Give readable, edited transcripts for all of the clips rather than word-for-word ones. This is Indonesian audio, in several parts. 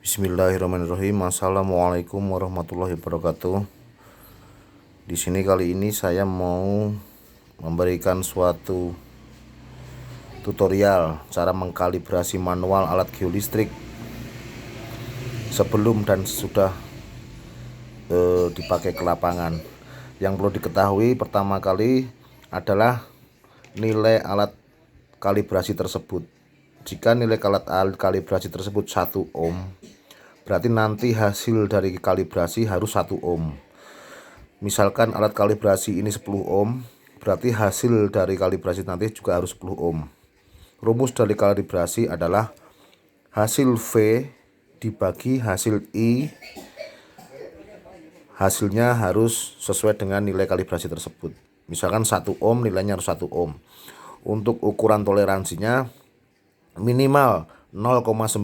Bismillahirrahmanirrahim. Assalamualaikum warahmatullahi wabarakatuh. Di sini kali ini saya mau memberikan suatu tutorial cara mengkalibrasi manual alat geolistrik sebelum dan sesudah dipakai ke lapangan. Yang perlu diketahui pertama kali adalah nilai alat kalibrasi tersebut. Jika nilai alat kalibrasi tersebut 1 ohm, berarti nanti hasil dari kalibrasi harus 1 ohm. Misalkan alat kalibrasi ini 10 ohm, berarti hasil dari kalibrasi nanti juga harus 10 ohm. Rumus dari kalibrasi adalah hasil V dibagi hasil I, hasilnya harus sesuai dengan nilai kalibrasi tersebut. Misalkan 1 ohm, nilainya harus 1 ohm. Untuk ukuran toleransinya minimal 0,95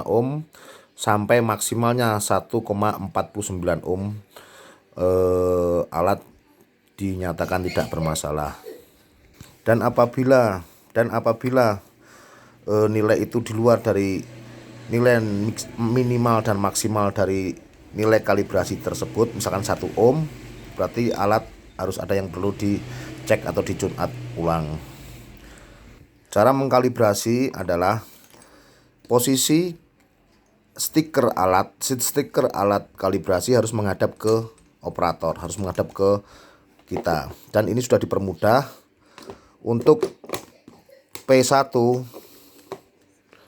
ohm sampai maksimalnya 1,49 ohm alat dinyatakan tidak bermasalah. Dan apabila nilai itu di luar dari nilai minimal dan maksimal dari nilai kalibrasi tersebut, misalkan 1 ohm, berarti alat harus ada yang perlu dicek atau ditune up ulang. Cara mengkalibrasi adalah posisi stiker alat kalibrasi harus menghadap ke operator, harus menghadap ke kita. Dan ini sudah dipermudah. Untuk P1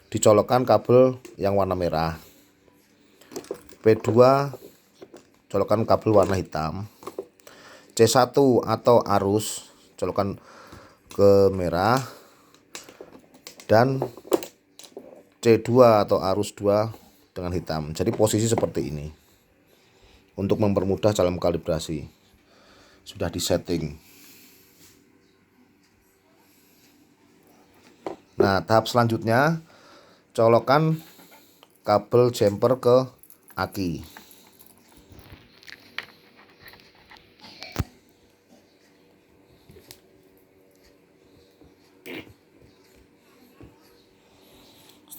dicolokkan kabel yang warna merah, P2 colokkan kabel warna hitam, C1 atau arus colokkan ke merah, dan C2 atau arus 2 dengan hitam. Jadi posisi seperti ini untuk mempermudah dalam kalibrasi. Sudah disetting. Nah, tahap selanjutnya colokkan kabel jumper ke aki.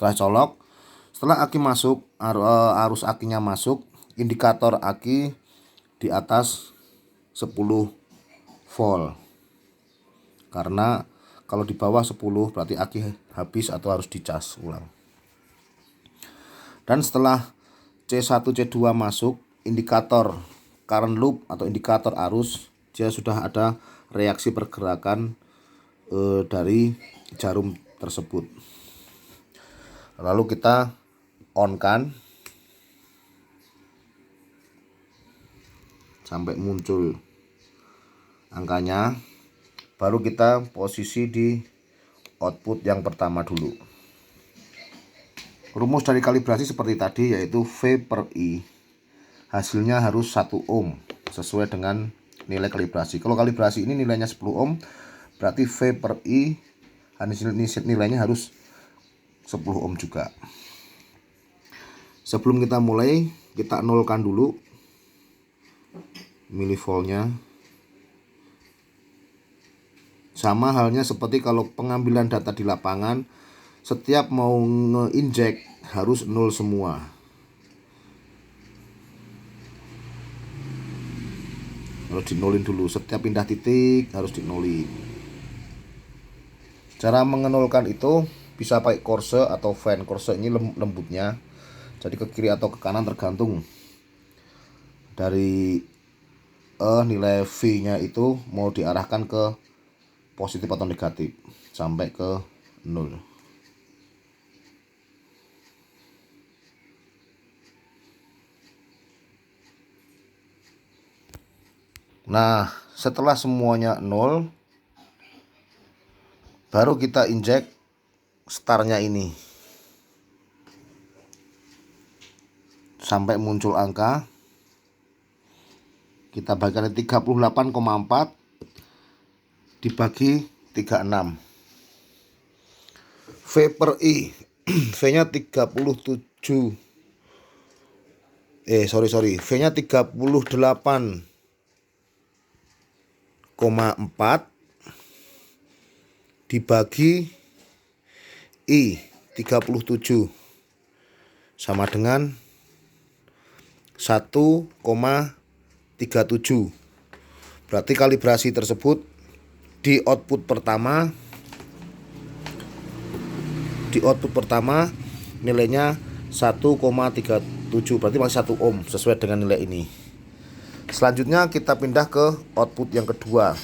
Setelah aki masuk, arus akinya masuk, indikator aki di atas 10 volt. Karena kalau di bawah 10 berarti aki habis atau harus dicas ulang. Dan setelah C1 C2 masuk, indikator current loop atau indikator arus, dia sudah ada reaksi pergerakan dari jarum tersebut. Lalu kita on kan sampai muncul angkanya, baru kita posisi di output yang pertama dulu. Rumus dari kalibrasi seperti tadi, yaitu V per I, hasilnya harus 1 ohm sesuai dengan nilai kalibrasi. Kalau kalibrasi ini nilainya 10 ohm, berarti V per I nilainya harus 10 ohm juga. Sebelum kita mulai, kita nolkan dulu milivoltnya. Sama halnya seperti kalau pengambilan data di lapangan, setiap mau nge-inject harus 0 semua. Harus dinolin dulu, setiap pindah titik harus dinolin. Cara mengenolkan itu bisa pakai korse atau fan. Korse ini lembutnya, jadi ke kiri atau ke kanan tergantung dari nilai V nya itu mau diarahkan ke positif atau negatif sampai ke 0. Nah, setelah semuanya 0, baru kita inject startnya ini sampai muncul angka. Kita bagikan 38,4 dibagi 36. V per I V nya 37 V nya 38,4 dibagi I 37 sama dengan 1,37. Berarti kalibrasi tersebut di output pertama nilainya 1,37, berarti masih 1 ohm sesuai dengan nilai ini. Selanjutnya kita pindah ke output yang kedua.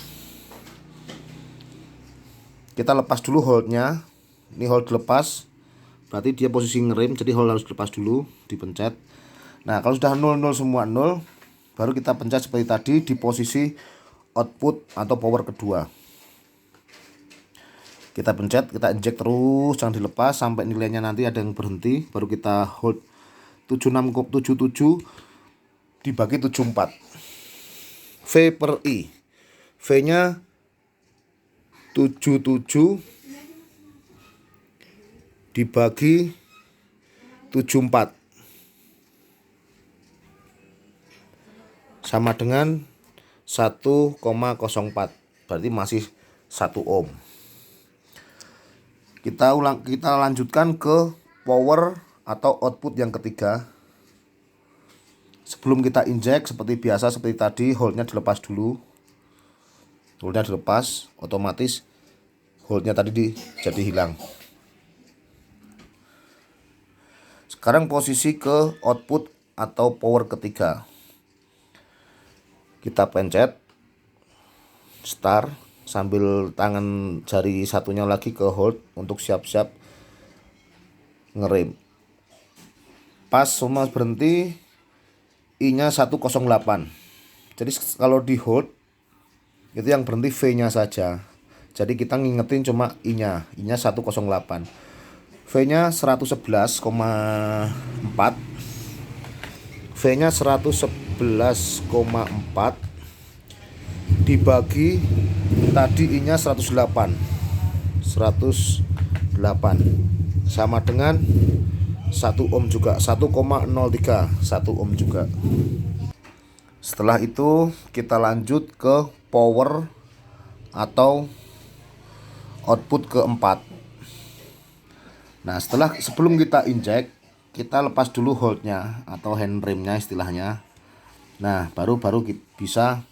Kita lepas dulu holdnya. Ini hold lepas, berarti dia posisi ngerem, jadi hold harus dilepas dulu, dipencet. Nah, kalau sudah 00 semua 0, baru kita pencet seperti tadi di posisi output atau power kedua. Kita pencet, kita injek terus, jangan dilepas sampai nilainya nanti ada yang berhenti, baru kita hold 76,77 dibagi 74. V per I. V-nya 77 dibagi 74 sama dengan 1,04, berarti masih 1 ohm. Kita lanjutkan ke power atau output yang ketiga. Sebelum kita injek seperti biasa, seperti tadi, holdnya dilepas dulu. Holdnya dilepas, otomatis holdnya tadi jadi hilang. Sekarang posisi ke output atau power ketiga. Kita pencet start sambil tangan jari satunya lagi ke hold untuk siap-siap ngerem. Pas semua berhenti, I-nya 108. Jadi kalau di hold itu yang berhenti V-nya saja. Jadi kita ngingetin cuma I-nya 108. V-nya 111,4. V-nya 111,4 dibagi tadi I-nya 108 sama dengan 1 ohm juga, 1,03, 1 ohm juga. Setelah itu kita lanjut ke power atau output keempat. Nah, sebelum kita injek, kita lepas dulu holdnya atau handremnya istilahnya. Nah, baru bisa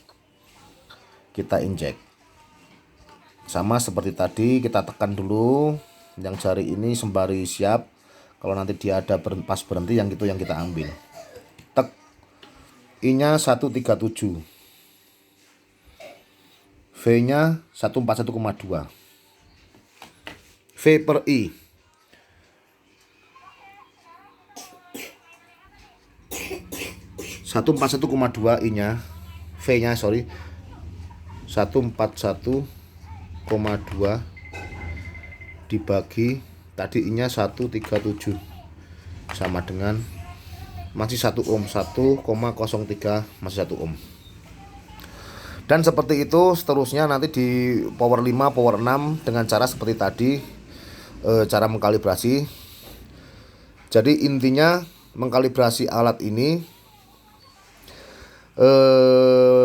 kita injek. Sama seperti tadi, kita tekan dulu yang jari ini sembari siap. Kalau nanti dia ada pas berhenti, yang itu yang kita ambil. Tek. I-nya 137. V-nya 141,2. V per I. Satu 141,2 I-nya, V-nya 141,2 dibagi tadi I-nya 137 sama dengan masih 1 ohm, 1,03, masih 1 ohm. Dan seperti itu seterusnya nanti di power 5, power 6 dengan cara seperti tadi, cara mengkalibrasi. Jadi intinya mengkalibrasi alat ini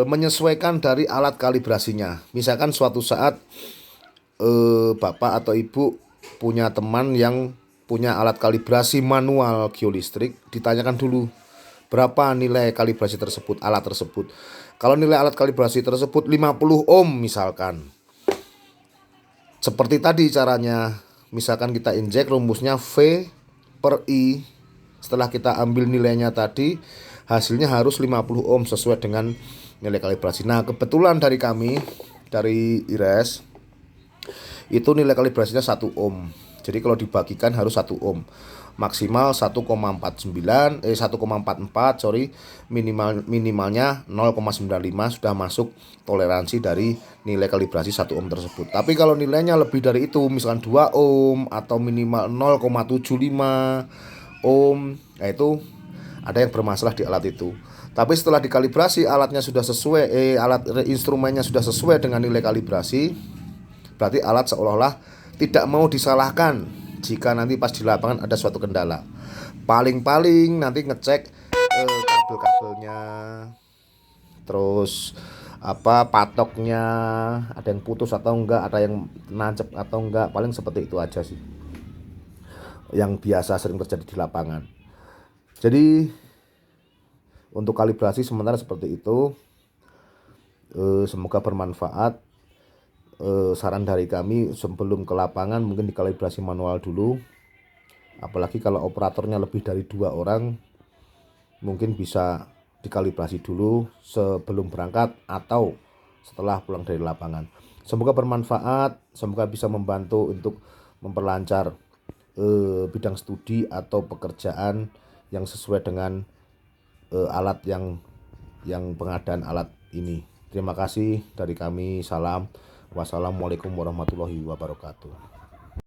menyesuaikan dari alat kalibrasinya. Misalkan suatu saat bapak atau ibu punya teman yang punya alat kalibrasi manual geolistrik, ditanyakan dulu berapa nilai kalibrasi tersebut, alat tersebut. Kalau nilai alat kalibrasi tersebut 50 ohm misalkan, seperti tadi caranya, misalkan kita injek, rumusnya V per I. Setelah kita ambil nilainya tadi, hasilnya harus 50 ohm sesuai dengan nilai kalibrasi. Nah, kebetulan dari kami, dari IRES, itu nilai kalibrasinya 1 ohm. Jadi kalau dibagikan harus 1 ohm. Maksimal 1,44, minimalnya 0,95 sudah masuk toleransi dari nilai kalibrasi 1 ohm tersebut. Tapi kalau nilainya lebih dari itu, misalkan 2 ohm atau minimal 0,75 ohm, nah itu ada yang bermasalah di alat itu. Tapi setelah dikalibrasi alatnya sudah sesuai, instrumennya sudah sesuai dengan nilai kalibrasi, berarti alat seolah-olah tidak mau disalahkan jika nanti pas di lapangan ada suatu kendala. Paling-paling nanti ngecek kabel-kabelnya, terus patoknya ada yang putus atau enggak, ada yang nancep atau enggak, paling seperti itu aja sih. yang biasa sering terjadi di lapangan. Jadi untuk kalibrasi sementara seperti itu. Semoga bermanfaat. Saran dari kami sebelum ke lapangan mungkin dikalibrasi manual dulu, apalagi kalau operatornya lebih dari 2 orang mungkin bisa dikalibrasi dulu sebelum berangkat atau setelah pulang dari lapangan. Semoga bermanfaat, semoga bisa membantu untuk memperlancar bidang studi atau pekerjaan yang sesuai dengan alat yang pengadaan alat ini. Terima kasih dari kami. Salam. Wassalamualaikum warahmatullahi wabarakatuh.